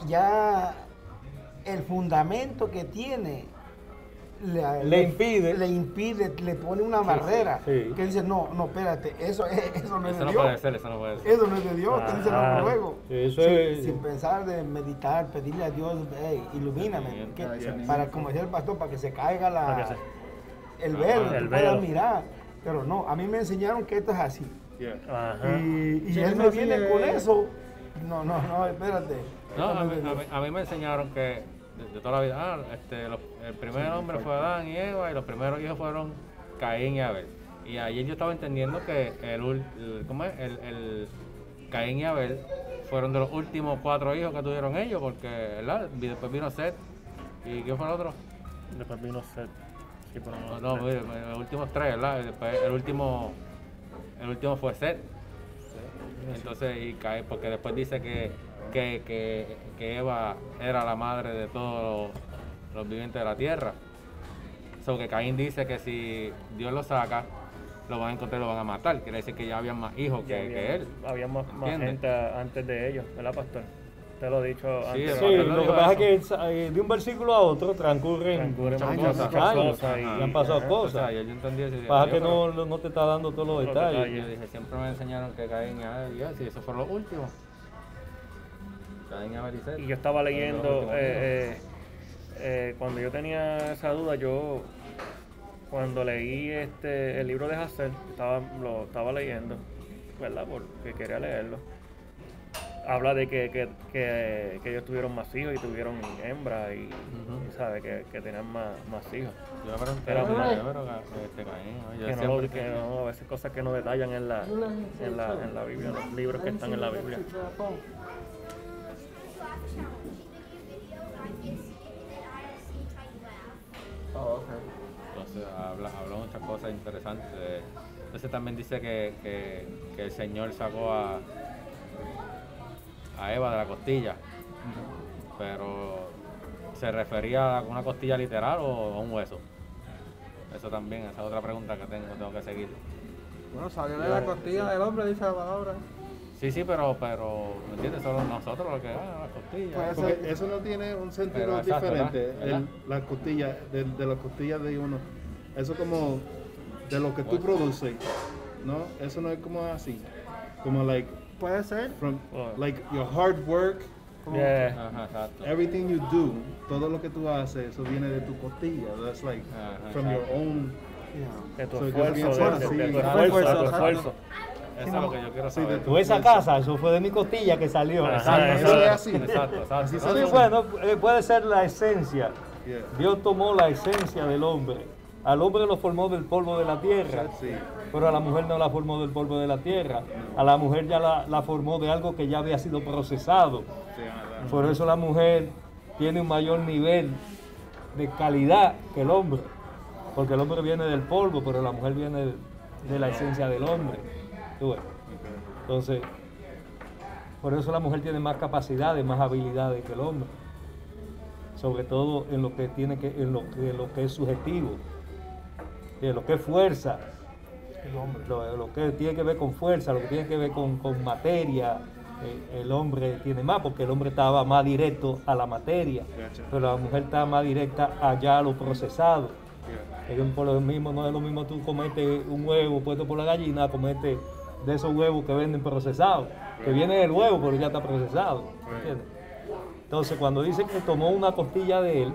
ya el fundamento que tiene le impide, le pone una barrera sí. que dice, no, espérate, eso no es de Eso no Dios. puede ser, eso no puede ser. Eso no es de Dios, te dice luego. Eso es... Sin pensar de meditar, pedirle a Dios, hey, ilumíname, para, como decía el pastor, para que se caiga el velo, que pueda mirar. Pero no, a mí me enseñaron que esto es así. Y él me viene con eso. No, espérate. No, a mí me enseñaron que de toda la vida, el primer hombre fue Adán y Eva, y los primeros hijos fueron Caín y Abel. Y ayer yo estaba entendiendo que el Caín y Abel fueron de los últimos 4 hijos que tuvieron ellos, porque ¿verdad? Después vino Set. ¿Y quién fue el otro? Después vino Set. Sí, pero no, los últimos 3, ¿verdad? Y después el último fue Set. Entonces, y Caín, porque después dice que Eva era la madre de todos los vivientes de la tierra. So que Caín dice que si Dios lo saca, lo van a encontrar y lo van a matar. Quiere decir que ya había más hijos que él. Había más gente antes de ellos, ¿verdad, pastor? Te lo he dicho antes. Sí, lo que pasa es que de un versículo a otro transcurren muchas años y han pasado cosas. Yo entendí eso. Pasa que no te está dando todos los detalles. Yo dije, siempre me enseñaron que Caín y Abel, y eso fueron los últimos. Caín, Abel y Set. Y yo estaba leyendo, cuando yo tenía esa duda, cuando leí el libro de Hazel, lo estaba leyendo, ¿verdad? Porque quería leerlo. Habla de que ellos tuvieron más hijos y tuvieron hembras y sabe que tenían más hijos. Yo me pregunté, a veces cosas que no detallan en la Biblia, en los libros que están en la Biblia. Entonces habla muchas cosas interesantes. Entonces también dice que el Señor sacó a Eva de la costilla, pero ¿se refería a una costilla literal o a un hueso? Eso también, esa es otra pregunta que tengo que seguir. Bueno, salió de la costilla del hombre, dice la palabra. Sí, pero ¿me entiendes? Solo nosotros lo que la costilla. Porque eso no tiene un sentido diferente, la costilla, de la costilla de uno. Eso como de lo que tú produces, ¿no? Eso no es como así, como puede ser from like your hard work, everything you do, todo lo que tú haces, eso viene de tu costilla. That's like from your own, de tu esfuerzo. Eso es lo que yo quiero saber. Tú esa casa, eso fue de mi costilla que salió. Eso es así. Exacto. Sí, bueno, puede ser la esencia. Dios tomó la esencia del hombre. Al hombre lo formó del polvo de la tierra, pero a la mujer no la formó del polvo de la tierra. A la mujer ya la formó de algo que ya había sido procesado. Por eso la mujer tiene un mayor nivel de calidad que el hombre. Porque el hombre viene del polvo, pero la mujer viene de la esencia del hombre. Entonces, por eso la mujer tiene más capacidades, más habilidades que el hombre. Sobre todo en lo que en lo que es subjetivo, en lo que es fuerza, lo que tiene que ver con fuerza, lo que tiene que ver con materia. El hombre tiene más, porque el hombre estaba más directo a la materia, pero la mujer está más directa allá a lo procesado. Por lo mismo, no es lo mismo tú comete un huevo puesto por la gallina, comete de esos huevos que venden procesados, que viene del huevo pero ya está procesado, ¿entiendes? Entonces cuando dice que tomó una costilla de él,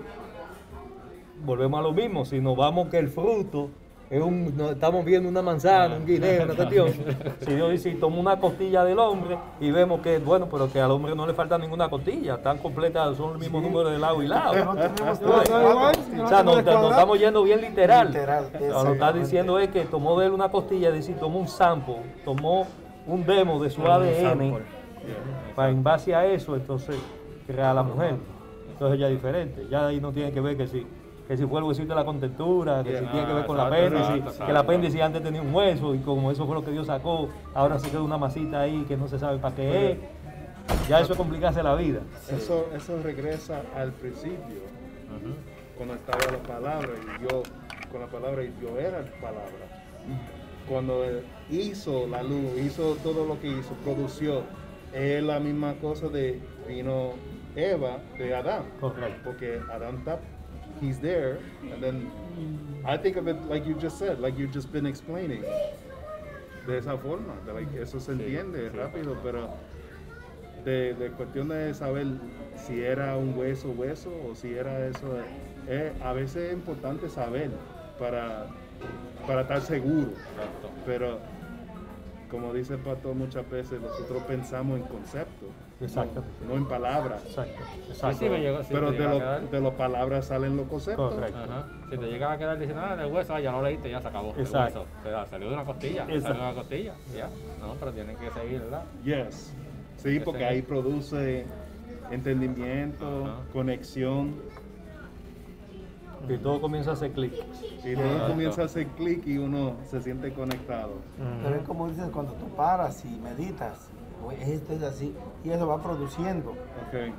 volvemos a lo mismo. Si nos vamos que el fruto es estamos viendo una manzana, un guineo, una cuestión. Si Dios dice, tomó una costilla del hombre y vemos que, bueno, pero que al hombre no le falta ninguna costilla, están completas, son el mismo número de lado y lado. O sea, nos estamos yendo bien literal. Lo que está diciendo es que tomó de él una costilla, es decir, tomó un sample, tomó un demo de su ADN, para en base a eso, entonces, crear a la mujer. Entonces ya es diferente, ya ahí no tiene que ver que si fue el huesito de la contentura, que si tiene que ver con la apéndice, que el apéndice antes tenía un hueso y como eso fue lo que Dios sacó, ahora se queda una masita ahí que no se sabe para qué es. Ya eso es complicarse la vida. Eso regresa al principio, cuando estaba la palabra y yo, con la palabra y yo era la palabra. Cuando él hizo la luz, hizo todo lo que hizo, produció, es la misma cosa de vino Eva de Adán. Correcto. Porque Adán está, he's there, and then I think of it like you just said, like you've just been explaining. De esa forma, eso se entiende rápido, pero de cuestión de saber si era un hueso o si era eso, a veces es importante saber para estar seguro. Pero como dice el pastor, muchas veces nosotros pensamos en conceptos, no en palabras. Exacto. Pero de las palabras salen los conceptos. Correcto. Si te llegas a quedar diciendo, del hueso, ya no leíste, ya se acabó. Exacto. El hueso salió de una costilla, ya. No, pero tienen que seguir, ¿verdad? Yes. Sí, porque ahí produce entendimiento, conexión. Y todo comienza a hacer clic. Y todo comienza a hacer clic y uno se siente conectado. Pero es como dices, cuando tú paras y meditas, esto es así, y eso va produciendo. Okay.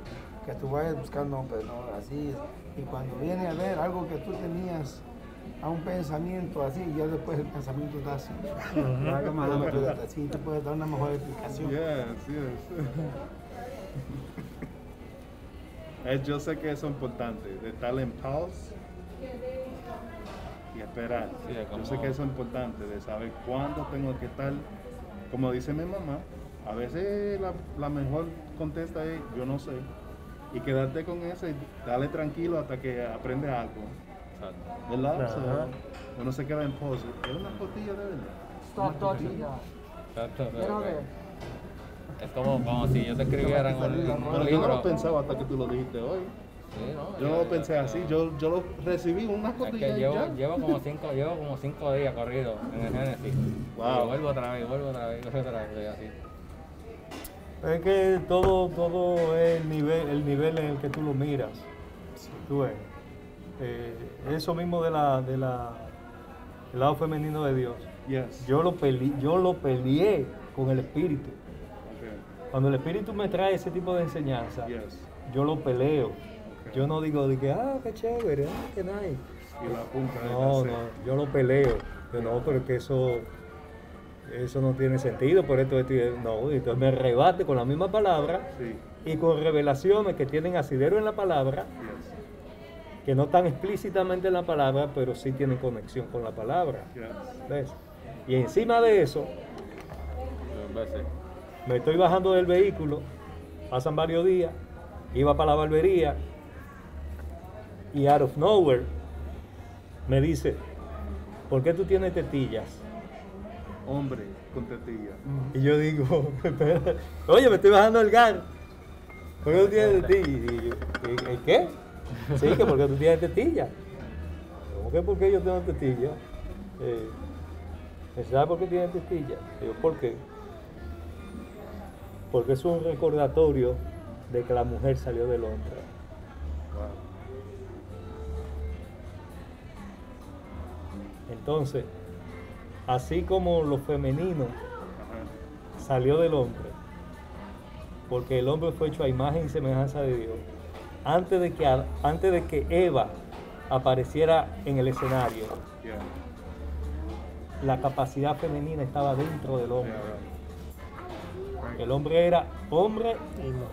Que tú vayas buscando, pero no, así es. Y cuando viene a ver algo que tú tenías a un pensamiento así, ya después el pensamiento está así. Así te puedes dar una mejor explicación. Yo sé que eso es importante, de estar en pause y esperar. Yo sé que eso es importante, de saber cuándo tengo que estar, como dice mi mamá, a veces la mejor contesta es yo no sé, y quedarte con eso y darle tranquilo hasta que aprende algo. ¿Verdad? Uno se queda en pause. ¿Es una costilla de verdad? Es como si yo te escribiera en un libro. Yo no lo pensaba hasta que tú lo dijiste hoy. Sí, ¿no? Yo no lo pensé así, yo lo recibí una costilla es que y ya. llevo como 5 días corrido en el Génesis. Wow. Y vuelvo otra vez, así. Es que todo es el nivel en el que tú lo miras. Tú ves. Eso mismo del lado femenino de Dios. Yes. Yo lo peleé con el Espíritu. Okay. Cuando el Espíritu me trae ese tipo de enseñanza, Yes. yo lo peleo. Okay. Yo no digo de que, qué chévere, qué nice. Y la punta de No, yo lo peleo. Yo no, pero que eso no tiene sentido, por esto no, entonces me rebate con la misma palabra y con revelaciones que tienen asidero en la palabra, que no están explícitamente en la palabra, pero sí tienen conexión con la palabra. ¿Ves? Y encima de eso, me estoy bajando del vehículo, pasan varios días, iba para la barbería y out of nowhere me dice, ¿por qué tú tienes tetillas? Hombre con tetillas. Y yo digo, oye, me estoy bajando del gas. ¿Por qué tú tienes tetillas? Y yo, ¿qué? Sí, que porque tú tienes tetillas. ¿Cómo que por qué yo tengo tetillas? ¿Sabes por qué tienes tetillas? Digo, ¿por qué? Porque es un recordatorio de que la mujer salió del hombre. Entonces, así como lo femenino salió del hombre, porque el hombre fue hecho a imagen y semejanza de Dios, antes de que Eva apareciera en el escenario, la capacidad femenina estaba dentro del hombre. El hombre era hombre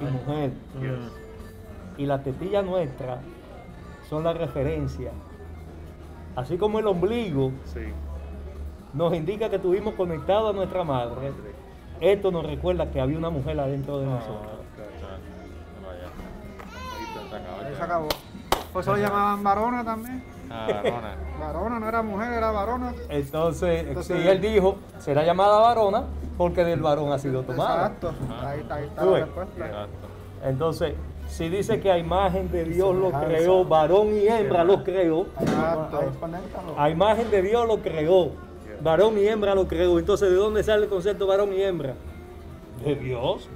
y mujer. Y las tetillas nuestras son la referencia. Así como el ombligo nos indica que estuvimos conectados a nuestra madre, esto nos recuerda que había una mujer adentro de nosotros. Ahí se acabó. Por eso lo llamaban varona también. Varona. Varona, no era mujer, era varona. Entonces sí, él dijo, será llamada varona porque del varón ha sido tomada. Exacto. Ahí está la respuesta. Entonces, si dice que a imagen de Dios lo creó, varón y hembra lo creó, a imagen de Dios lo creó, varón y hembra lo creó. Entonces, ¿de dónde sale el concepto varón y hembra? De Dios.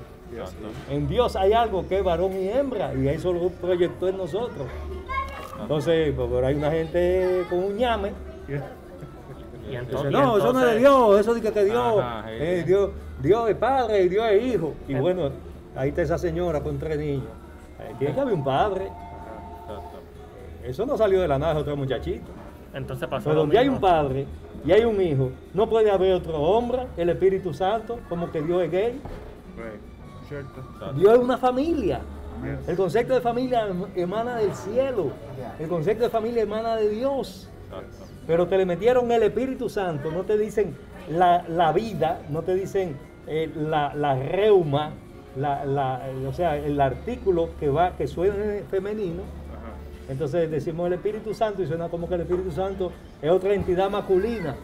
En Dios hay algo que es varón y hembra y eso lo proyectó en nosotros. Entonces, pues, hay una gente con un ñame. Y entonces, no, eso no es de Dios, eso dice que Dios es padre y Dios es hijo. Y bueno, ahí está esa señora con 3 niños. Tiene que haber un padre. Eso no salió de la nada, es otro muchachito. Entonces pasó. Pero donde hay un padre y hay un hijo, no puede haber otro hombre, el Espíritu Santo, como que Dios es gay. Cierto. Dios es una familia. El concepto de familia emana del cielo. El concepto de familia emana de Dios. Pero te le metieron el Espíritu Santo, no te dicen la vida, no te dicen la reuma, o sea, el artículo que suena femenino. Entonces decimos el Espíritu Santo y suena como que el Espíritu Santo es otra entidad masculina.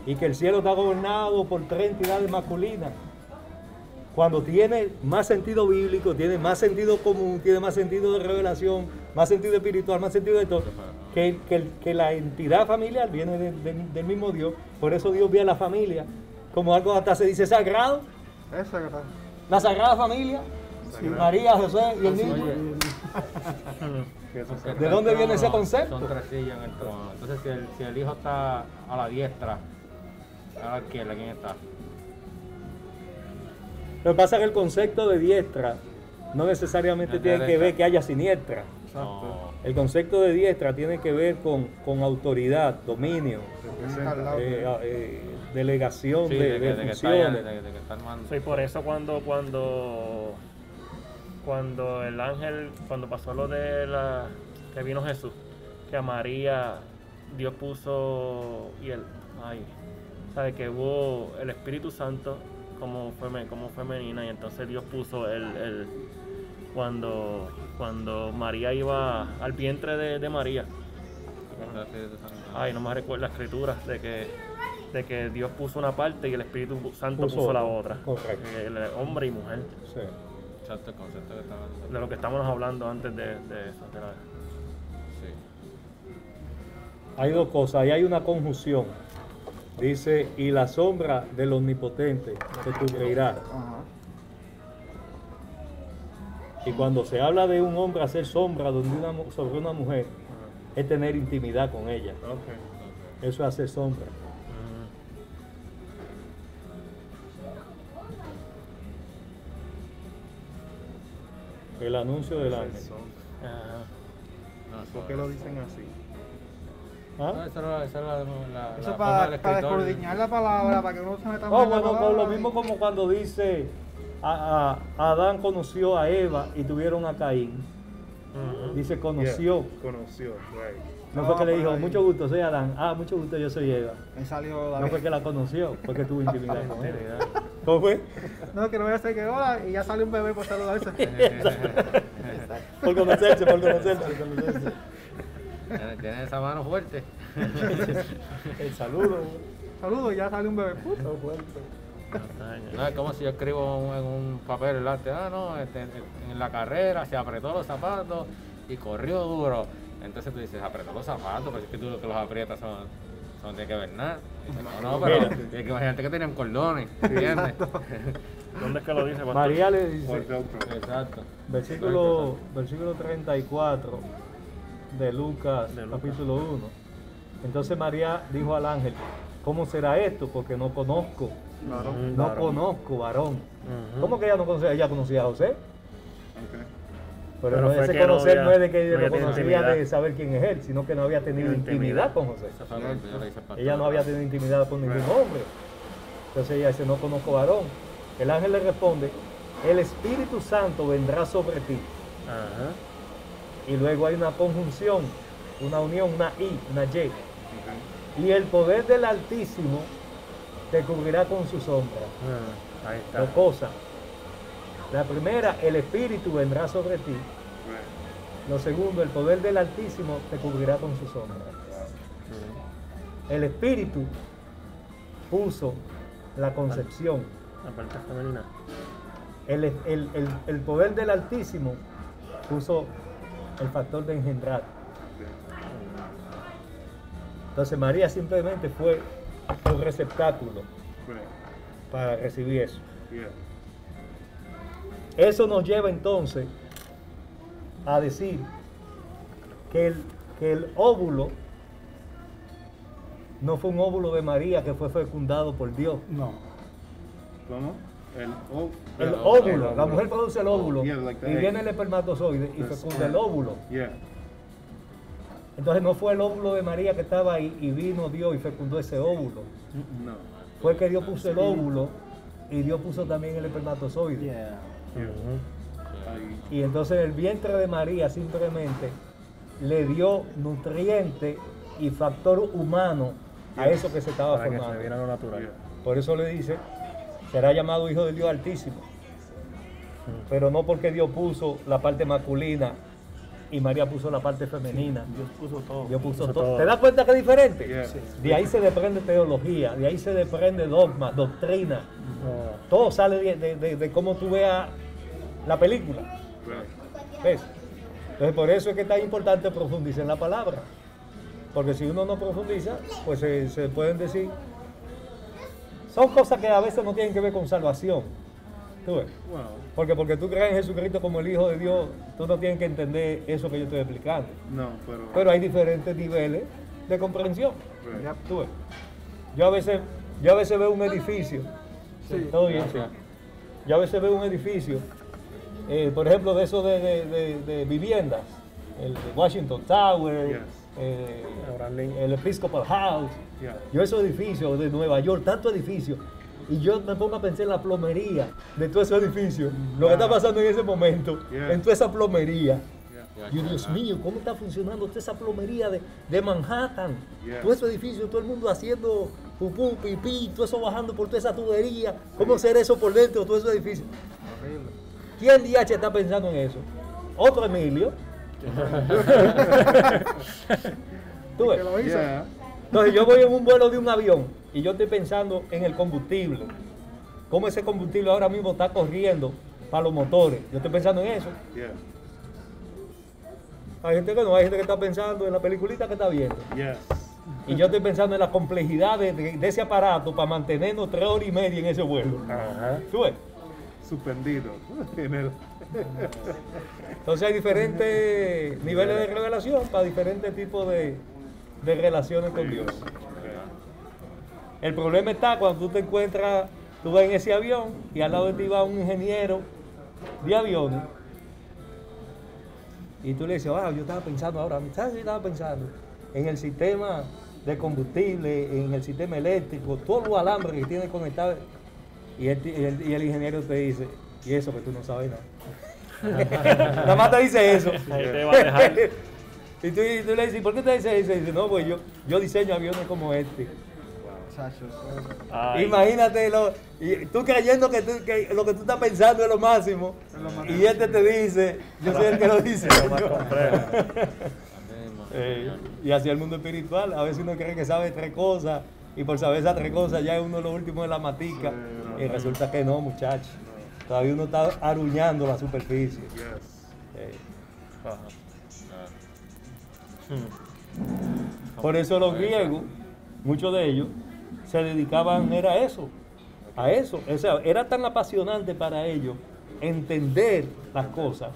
Y que el cielo está gobernado por 3 entidades masculinas. Cuando tiene más sentido bíblico, tiene más sentido común, tiene más sentido de revelación, más sentido espiritual, más sentido de todo, que la entidad familiar viene del mismo Dios. Por eso Dios ve a la familia como algo hasta se dice sagrado. Es sagrado. La Sagrada Familia, María, José y el niño. ¿De dónde viene ese concepto? Son 3 sillas en el trono. Entonces, si el hijo está a la diestra, a la izquierda, ¿quién está? Lo que pasa es que el concepto de diestra no necesariamente tiene que ver que haya siniestra. No. El concepto de diestra tiene que ver con autoridad, dominio, delegación Sí, de funciones. de que está armando. Sí, por eso cuando el ángel, cuando pasó lo de que vino Jesús, que a María Dios puso sabe que hubo el Espíritu Santo como femenina, y entonces Dios puso cuando María iba al vientre de María. No me recuerdo la escritura de que Dios puso una parte y el Espíritu Santo puso la otra. Correcto. El hombre y mujer. Sí. Exacto, el concepto que estaba De lo que estábamos hablando antes de eso. Sí. Hay 2 cosas, ahí hay una conjunción. Dice, y la sombra del Omnipotente te cubrirá. Y cuando se habla de un hombre hacer sombra sobre una mujer, es tener intimidad con ella. Eso es hacer sombra. El anuncio del ángel. ¿Por qué lo dicen así? ¿Ah? Eso para descoordinar la palabra, para que uno se meta más en la Bueno, palabra. lo mismo como cuando dice Adán conoció a Eva y tuvieron a Caín. Dice conoció. Conoció, right. No fue que le dijo, ahí. mucho gusto, soy Adán. Mucho gusto, yo soy Eva. Me salió No fue que la conoció, fue que tuvo intimidad con ella. ¿Cómo fue? No, que no voy a hacer que hola y ya sale un bebé por saludarse. Por conocerse. Tiene esa mano fuerte. El saludo. Saludos, ya sale un bebé. No, es como si yo escribo en un papel delante, en la carrera se apretó los zapatos y corrió duro. Entonces tú dices, apretó los zapatos, pero es que tú lo que los aprietas no tiene que ver nada. Dices, no, pero tienes que imaginarte que tenían cordones, ¿entiendes? ¿Dónde es que lo dice? María le dice, Exacto. versículo 34 de Lucas, capítulo 1. Entonces María dijo al ángel, ¿cómo será esto? Porque no conozco. No conozco varón. ¿Cómo que ella no conocía? Ella conocía a José. Pero ese conocer no es de que ella lo conocía de saber quién es él, sino que no había tenido intimidad con José. Ella no había tenido intimidad con ningún hombre. Entonces ella dice, no conozco varón. El ángel le responde, el Espíritu Santo vendrá sobre ti. Y luego hay una conjunción, una unión, una I, una Y. Y el poder del Altísimo te cubrirá con su sombra. Ahí está. 2 cosas. La primera, el Espíritu vendrá sobre ti. Lo segundo, el poder del Altísimo te cubrirá con su sombra. El Espíritu puso la concepción. La parte femenina. El poder del Altísimo puso el factor de engendrar. Entonces María simplemente fue un receptáculo para recibir eso. Eso nos lleva entonces a decir que el óvulo no fue un óvulo de María que fue fecundado por Dios. No. ¿Cómo? El óvulo, la mujer produce el óvulo Yeah, like the y egg. viene el espermatozoide y The fecunda el óvulo. Yeah. Entonces no fue el óvulo de María que estaba ahí y vino Dios y fecundó ese óvulo. No. Fue que Dios puso el óvulo y Dios puso también el espermatozoide. Yeah. Y entonces el vientre de María simplemente le dio nutriente y factor humano a eso que se estaba formando. Que se viera lo natural. Por eso le dice, será llamado Hijo del Dios Altísimo. Pero no porque Dios puso la parte masculina y María puso la parte femenina. Dios puso todo. Dios puso todo. ¿Te das cuenta que es diferente? Yeah. De ahí se desprende teología, de ahí se desprende dogma, doctrina. Todo sale de cómo tú veas la película. ¿Ves? Entonces por eso es que es tan importante profundizar en la palabra. Porque si uno no profundiza, pues se pueden decir. Son cosas que a veces no tienen que ver con salvación. ¿Tú ves? Porque tú crees en Jesucristo como el Hijo de Dios, tú no tienes que entender eso que yo estoy explicando. No, pero hay diferentes niveles de comprensión. ¿Tú ves? Yo a veces veo un edificio. Sí. Todo bien. Sí. Yo a veces veo un edificio, por ejemplo, de esos de viviendas, el Washington Tower, el Episcopal House. Yo esos edificios de Nueva York, tantos edificios. Y yo me pongo a pensar en la plomería de todos esos edificios, lo que está pasando en ese momento, en toda esa plomería. Y Dios mío, ¿cómo está funcionando toda esa plomería de Manhattan? Todo ese edificio, todo el mundo haciendo pupú, pipí, todo eso bajando por toda esa tubería. ¿Cómo será eso por dentro, todo ese edificio? ¿Quién DH está pensando en eso? Otro Emilio. ¿Tú ves? Entonces yo voy en un vuelo de un avión y yo estoy pensando en el combustible. Cómo ese combustible ahora mismo está corriendo para los motores. Yo estoy pensando en eso. Hay gente que no, hay gente que está pensando en la peliculita que está viendo. Y yo estoy pensando en la complejidad de ese aparato para mantenernos 3 horas y media en ese vuelo. ¿Tú ves? Suspendido. Entonces hay diferentes niveles de revelación para diferentes tipos de relaciones con Dios. El problema está cuando tú te encuentras, tú vas en ese avión y al lado de ti va un ingeniero de aviones y tú le dices, yo estaba pensando ahora, ¿sabes? Yo estaba pensando en el sistema de combustible, en el sistema eléctrico, todos los alambres que tiene conectados, y el ingeniero te dice, y eso que tú no sabes nada. Nada más te dice eso. Te va a dejar. Y tú le dices, ¿por qué te dice eso? Y dice, no, pues yo diseño aviones como este. Imagínate, tú creyendo que lo que tú estás pensando es lo máximo. Y este te dice, yo soy el que lo dice. Y hacia el mundo espiritual, a veces uno cree que sabe 3 cosas. Y por saber esas 3 cosas ya es uno de los últimos de la matica. Y resulta que no, muchachos. Todavía uno está aruñando la superficie. Por eso los griegos, muchos de ellos, se dedicaban a eso. O sea, era tan apasionante para ellos entender las cosas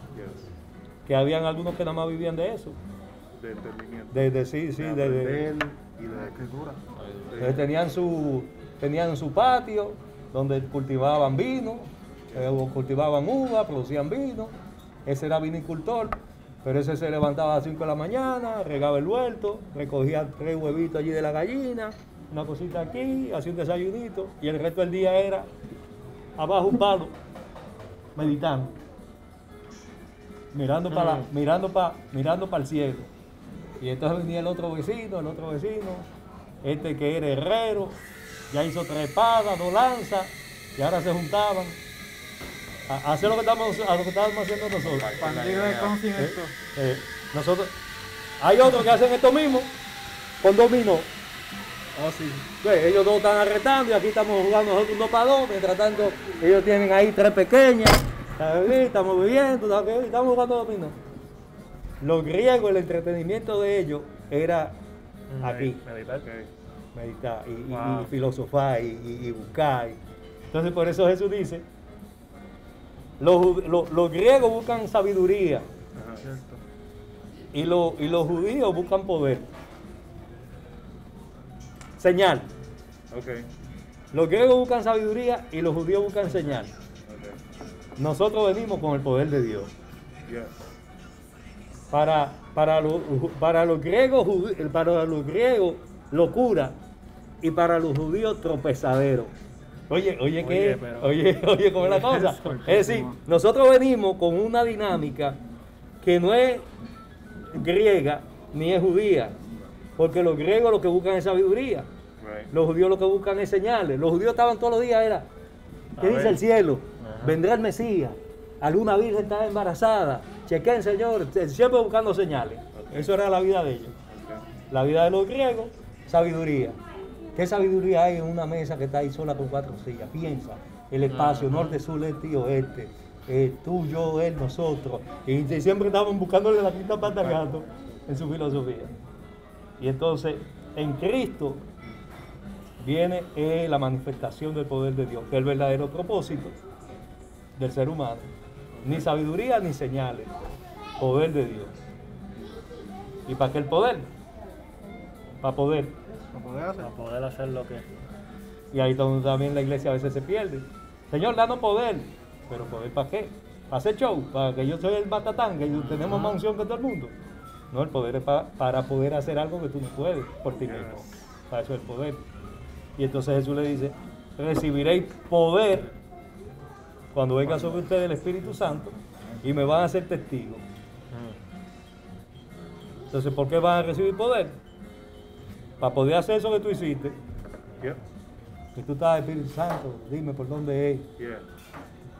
que habían algunos que nada más vivían de eso. De entendimiento. De y de escritura. Tenían su patio donde cultivaban vino, cultivaban uva, producían vino. Ese era vinicultor. Pero ese se levantaba a las 5 de la mañana, regaba el huerto, recogía 3 huevitos allí de la gallina, una cosita aquí, hacía un desayunito, y el resto del día era abajo un palo, meditando, mirando para el cielo. Y entonces venía el otro vecino, este que era herrero, ya hizo 3 espadas, 2 lanzas, y ahora se juntaban a hacer lo que estábamos haciendo nosotros. Expandido de conocimiento. Nosotros, hay otros que hacen esto mismo con dominó. Sí. Ellos 2 están arretando y aquí estamos jugando nosotros 1 para 2. Mientras tanto, ellos tienen ahí 3 pequeñas. Estamos viviendo, estamos jugando dominó. Los griegos, el entretenimiento de ellos era aquí. Meditar y filosofar y buscar. Entonces, por eso Jesús dice, los griegos buscan sabiduría y los judíos buscan poder. Señal. Los griegos buscan sabiduría y los judíos buscan señal. Nosotros venimos con el poder de Dios. Para los griegos locura y para los judíos tropezadero. Oye, ¿cómo es la cosa? Es decir, nosotros venimos con una dinámica que no es griega ni es judía, porque los griegos lo que buscan es sabiduría, los judíos lo que buscan es señales. Los judíos estaban todos los días, ¿qué dice el cielo? Vendrá el Mesías, alguna virgen está embarazada, chequen, Señor, siempre buscando señales. Eso era la vida de ellos. La vida de los griegos, sabiduría. ¿Qué sabiduría hay en una mesa que está ahí sola con 4 sillas? Piensa, el espacio, norte, sur, este y oeste, tú, yo, él, nosotros. Y siempre estaban buscándole la quinta pata al gato en su filosofía. Y entonces, en Cristo viene la manifestación del poder de Dios, que es el verdadero propósito del ser humano. Ni sabiduría ni señales, poder de Dios. ¿Y para qué el poder? Para poder hacer lo que... Y ahí también la iglesia a veces se pierde. Señor, danos poder. ¿Pero poder para qué? ¿Para hacer show? ¿Para que yo soy el batatán, que tenemos más unción que todo el mundo? No, el poder es para poder hacer algo que tú no puedes por ti mismo. Para eso es el poder. Y entonces Jesús le dice, recibiréis poder cuando venga sobre ustedes el Espíritu Santo y me van a hacer testigos. Entonces, ¿por qué van a recibir poder? Para poder hacer eso que tú hiciste. Que tú estás, Espíritu Santo, dime por dónde es.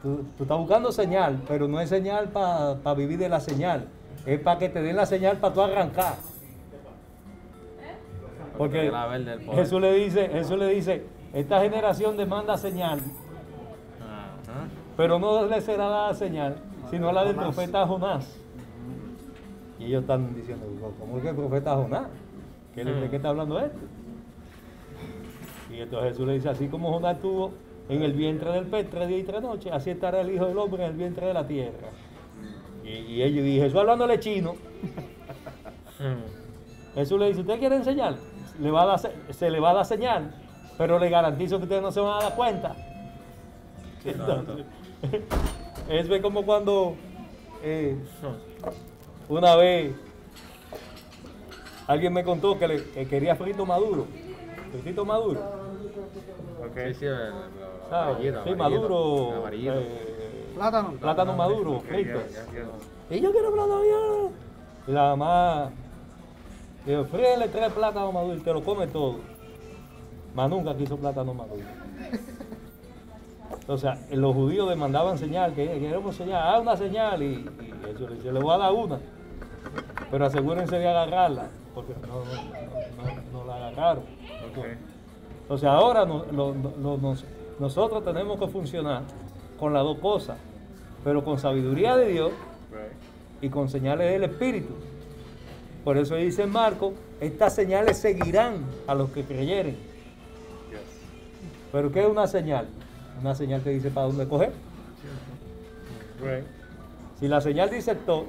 Tú estás buscando señal, pero no es señal para vivir de la señal. Es para que te den la señal para tú arrancar. Porque Jesús le dice, esta generación demanda señal, pero no le será dada señal, sino la del profeta Jonás. Y ellos están diciendo, ¿cómo es que el profeta Jonás? ¿De qué está hablando este? Y entonces Jesús le dice, así como Jonás estuvo en el vientre del pez 3 días y 3 noches, así estará el Hijo del Hombre en el vientre de la tierra. Y Jesús hablándole chino. Jesús le dice, ¿usted quiere enseñar? Se le va a dar señal, pero le garantizo que ustedes no se van a dar cuenta. Entonces, es como cuando una vez alguien me contó que quería fritito maduro. Okay. Sí, maduro. Plátano maduro, frito. Y yo quiero plátano maduro. Y la mamá dijo, fríele 3 plátanos maduros y te lo come todo. Mas nunca quiso plátano maduro. O sea, los judíos demandaban señal, que queremos señal, una señal, y eso le dice, le voy a dar una, pero asegúrense de agarrarla, porque no la agarraron. Okay. O sea, ahora nosotros tenemos que funcionar con las dos cosas, pero con sabiduría de Dios y con señales del Espíritu. Por eso dice en Marcos, estas señales seguirán a los que creyeren. ¿Pero qué es una señal? Una señal te dice para dónde coger. Si la señal dice stop,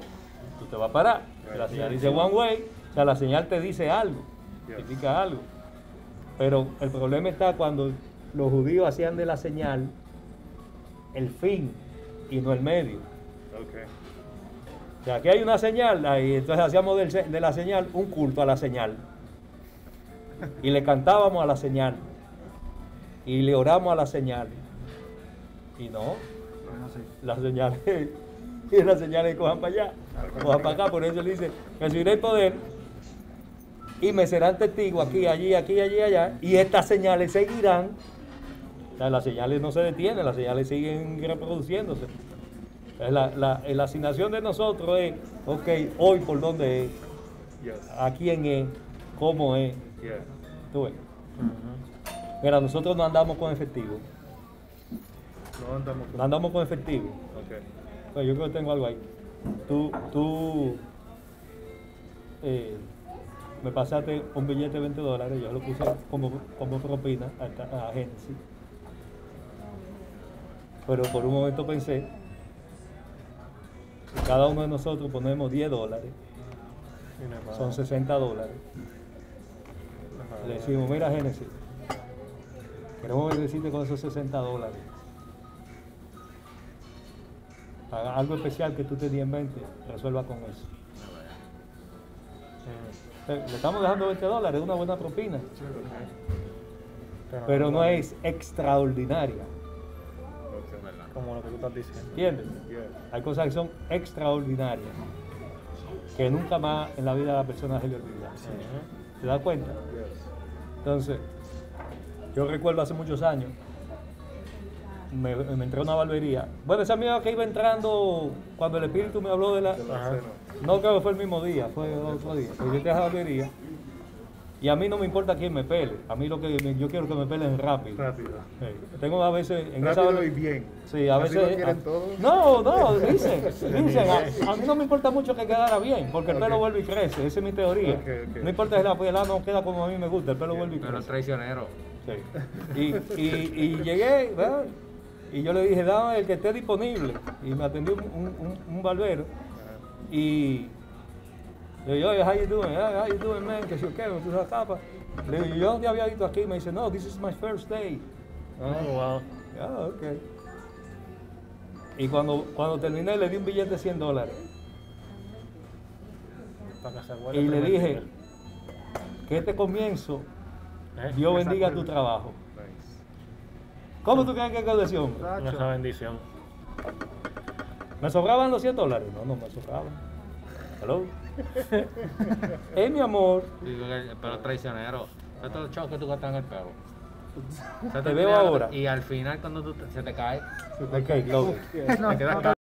tú te vas a parar. Si la señal dice one way, o sea, la señal te dice algo, significa algo. Pero el problema está cuando los judíos hacían de la señal el fin y no el medio. O sea, aquí hay una señal, y entonces hacíamos de la señal un culto a la señal. Y le cantábamos a la señal. Y le oramos a la señal. Y no, las señales, y las señales cojan para allá, cojan para acá. Por eso le dice, recibiréis poder y me serán testigos aquí, allí, allá, y estas señales seguirán. O sea, las señales no se detienen, las señales siguen reproduciéndose. La asignación de nosotros es, ok, hoy por dónde es, a quién es, cómo es. ¿Tú ves? Mira, nosotros no andamos con efectivo. No andamos con efectivo. Pues yo creo que tengo algo ahí. Tú me pasaste un billete de $20, yo lo puse como propina a Genesis. Pero por un momento pensé que cada uno de nosotros ponemos $10, son $60. Le decimos, mira Genesis, queremos bendecirte con esos $60. Haga algo especial que tú tenías en mente, resuelva con eso. Le estamos dejando $20, una buena propina. pero no es extraordinaria. Como lo que tú estás diciendo. ¿Entiendes? Hay cosas que son extraordinarias, que nunca más en la vida de la persona se le olvida. ¿Te das cuenta? Entonces, yo recuerdo hace muchos años, me entré a una barbería. Bueno, esa mía que iba entrando cuando el espíritu me habló de la... No creo que fue el mismo día, fue otro día. Pero yo entré a la barbería y a mí no me importa quién me pele. A mí yo quiero que me pelen rápido. Sí. Tengo a veces... rápido y bien. Sí, a veces... ¿Así lo quieren todos? No, dicen a mí no me importa mucho que quedara bien, porque el pelo vuelve y crece, esa es mi teoría. No importa si la pelada no queda como a mí me gusta, el pelo vuelve y crece. Pero traicionero. Sí. Y llegué, ¿verdad? Y yo le dije, dame el que esté disponible. Y me atendió un barbero. Y le digo, oye, how you doing, man? Que si o qué, me puso la capa. Le digo, yo te había visto aquí. Me dice, no, this is my first day. Oh, wow. Ok. Y cuando terminé, le di un billete de $100. Y le dije que este comienzo, Dios bendiga tu trabajo. ¿Cómo tú crees que es condición? Una bendición. ¿Me sobraban los $100? No me sobraban. ¿Hello? Mi amor. El pelo traicionero. Estos chavos que tú gastas en el pelo. Te veo ahora. Y al final, cuando se te cae, Ok, loco. te quedas